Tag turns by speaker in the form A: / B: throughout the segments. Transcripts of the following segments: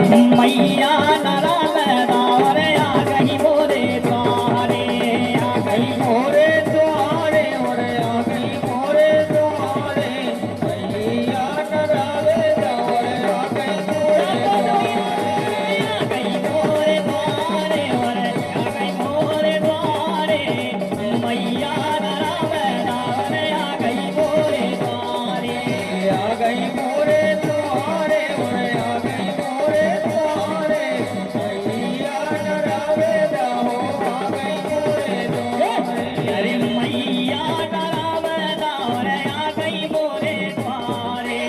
A: मैया नारायण रे आ गई मोरे द्वारे, आ गई मोरे द्वारे, और आ गई मोरे द्वारे। मैया नारायण रे आ गई मोरे द्वारे, और आ गई मोरे द्वारे। मैया नारायण रे आ गई मोरे द्वारे, आ गई मोरे द्वारे, और आ गई मोरे द्वारे। मैया नारायण हो आ गई मोरे द्वारे। अरे मैया नारायण रे आ गई मोरे द्वारे,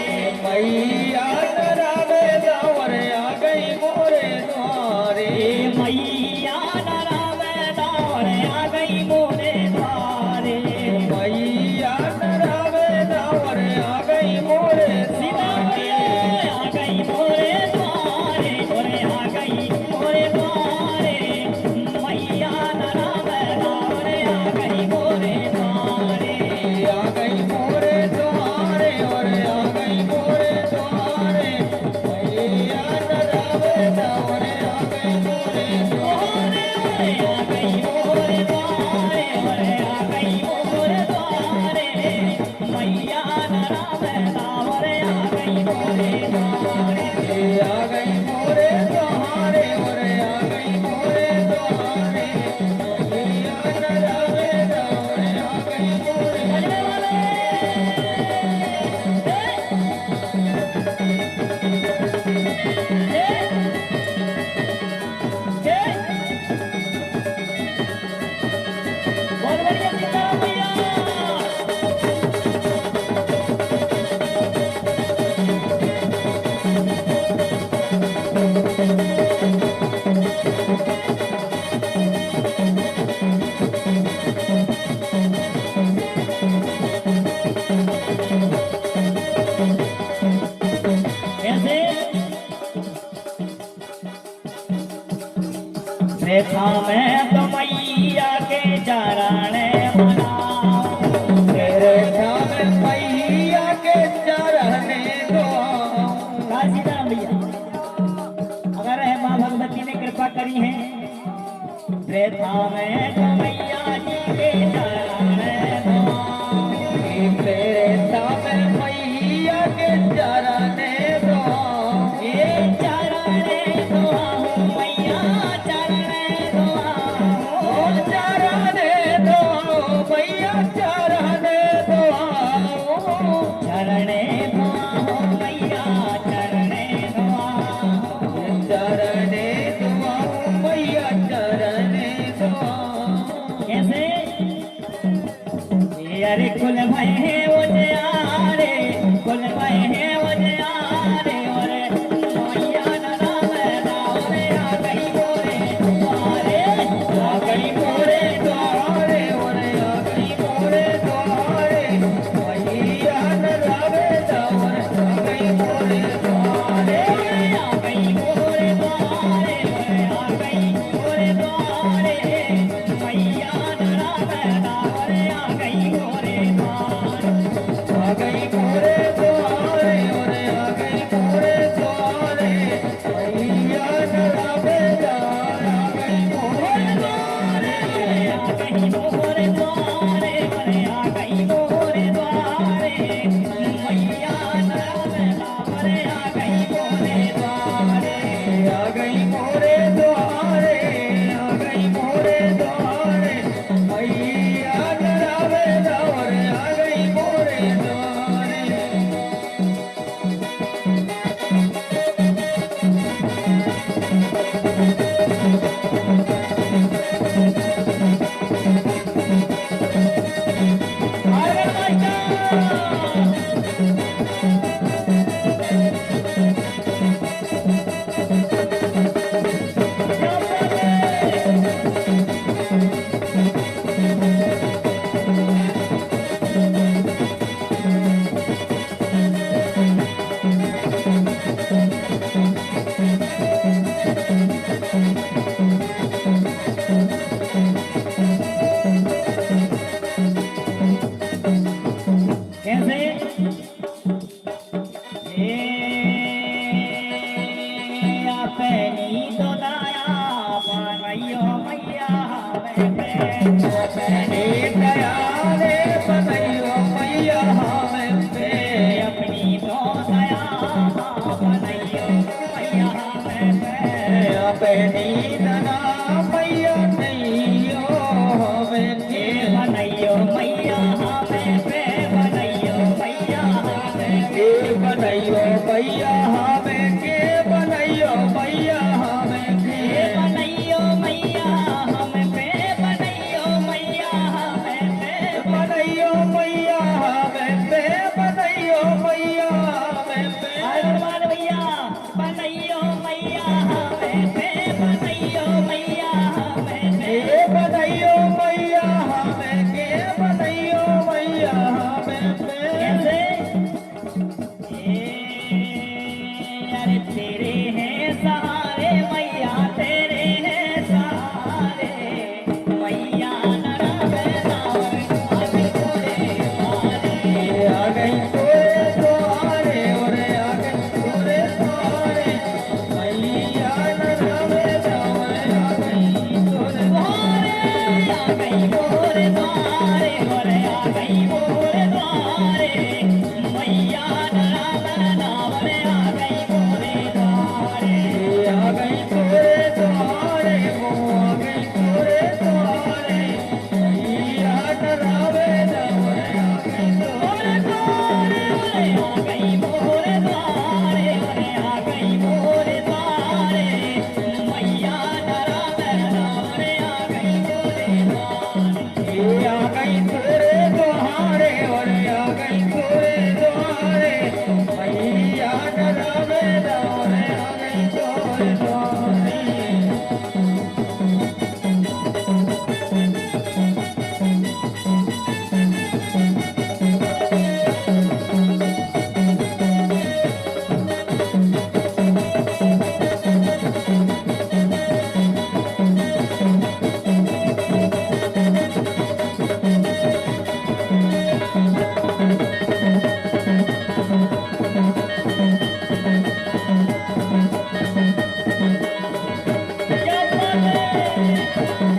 A: मैया नारायण रे आ गई मोरे द्वारे। मैया नारायण रे आ गई मोरे द्वारे, मैया नारायण रे आ गई मोरे द्वारे। आ गई मोरे द्वारे, और आ गई मोरे द्वारे। मैया नारायण रे आ गई मोरे द्वारे, आ गई मोरे द्वारे, और आ गई मोरे द्वारे। मैया नारायण रे आ गई मोरे द्वारे, आ गई मोरे द्वारे, और आ गई मोरे द्वारे। मैया नारायण रे आ गई मोरे द्वारे, आ गई मोरे द्वारे, और आ गई मोरे द्वारे। मैया नारायण रे आ गई मोरे द्वारे। बहुत बढ़िया सीताराम भैया। कैसे रेखा में तो मैया के चरण बनाओ, तेरे ध्यान मैया के चरण दो। सीताराम भैया, अगर है माँ भगवती ने कृपा करी है, रेखा में तो मैया जी के चरण दो, तेरे ध्यान मैया के चरण दो। ये चरण दो मैया, चरण दो, चरण दो मैया, चरण दो, चरण दो मैया, चरण दो, चरण दो मैया, चरण दो। अपनी तो दया बनैयो मैया हमें अपनी दया रे बनैयो मैया हमें अपनी तो दया बनैयो मैया हमें अपनी दया मैया नैयो हमें बनैयो मैया हमें बनैयो मैया हमें बनैयो मैया हमें के बनैयो मैया हमें के बनैयो मैया हमें पे बनैयो मैया हमें पे बनैयो मैया हमें पे बनैयो मैया हमें पे हनुमान भैया बनैयो मैया हमें पे बनैयो मैया हमें पे बनैयो मैया हमें के बनैयो मैया हमें पे कैसे अरे तेरे हैं सहारे मैया तेरे हैं सहारे मैया आ गई तोरे द्वारे और आ गई तोरे द्वारे मैया नरवे दावे आ गई तोरे द्वारे आ गई तोरे द्वारे और आ गई तोरे द्वारे मैया नरवे दावे आ गई तोरे द्वारे आ गई तोरे द्वारे वो आ गई तोरे द्वारे मैया नरवे दावे आ गई तोरे द्वारे आ गई मोरे द्वारे आ गई मोरे द्वारे मैया नरवे दावे आ गई तोरे द्वारे आ गई तोरे द्वारे और आ गई तोरे द्वारे मैया नरवे दावे आ गई तोरे द्वारे क्या बात है